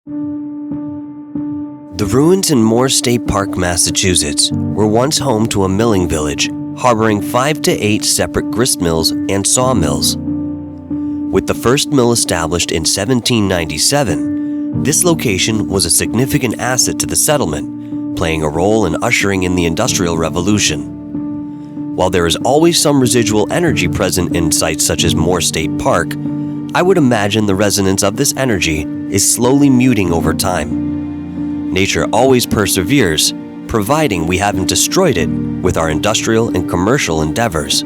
The ruins in Moore State Park, Massachusetts, were once home to a milling village, harboring 5 to 8 separate grist mills and sawmills. With the first mill established in 1797, this location was a significant asset to the settlement, playing a role in ushering in the Industrial Revolution. While there is always some residual energy present in sites such as Moore State Park, I would imagine the resonance of this energy is slowly muting over time. Nature always perseveres, providing we haven't destroyed it with our industrial and commercial endeavors.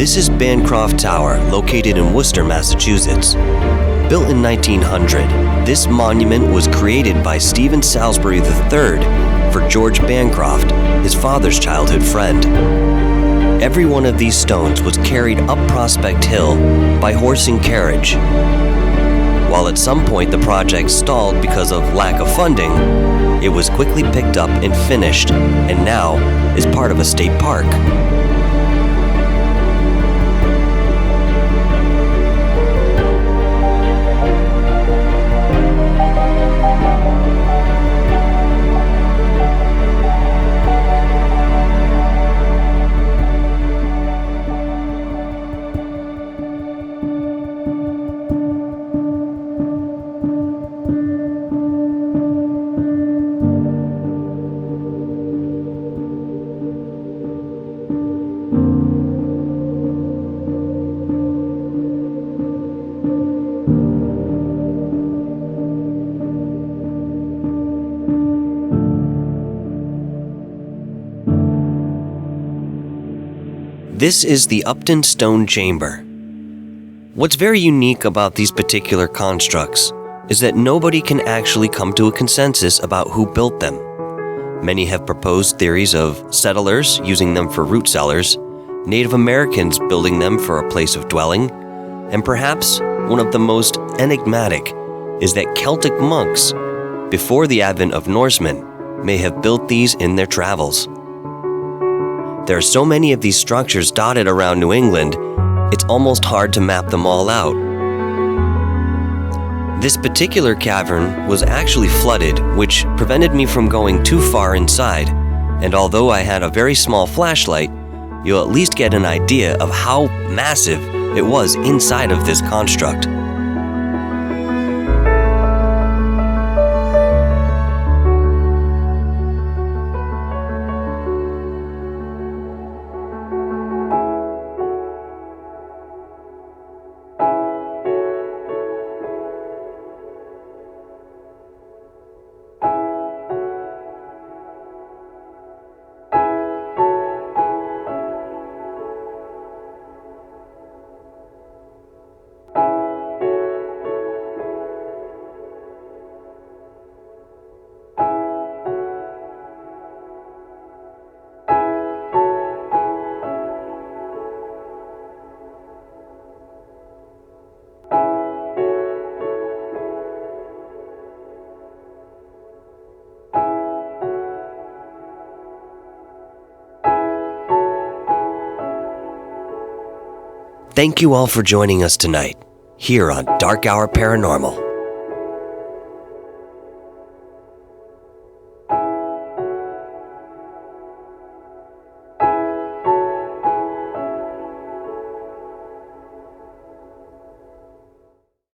This is Bancroft Tower, located in Worcester, Massachusetts. Built in 1900, this monument was created by Stephen Salisbury III for George Bancroft, his father's childhood friend. Every one of these stones was carried up Prospect Hill by horse and carriage. While at some point the project stalled because of lack of funding, it was quickly picked up and finished, and now is part of a state park. This is the Upton Stone Chamber. What's very unique about these particular constructs is that nobody can actually come to a consensus about who built them. Many have proposed theories of settlers using them for root cellars, Native Americans building them for a place of dwelling, and perhaps one of the most enigmatic is that Celtic monks, before the advent of Norsemen, may have built these in their travels. There are so many of these structures dotted around New England, it's almost hard to map them all out. This particular cavern was actually flooded, which prevented me from going too far inside, and although I had a very small flashlight, you'll at least get an idea of how massive it was inside of this construct. Thank you all for joining us tonight here on Dark Hour Paranormal.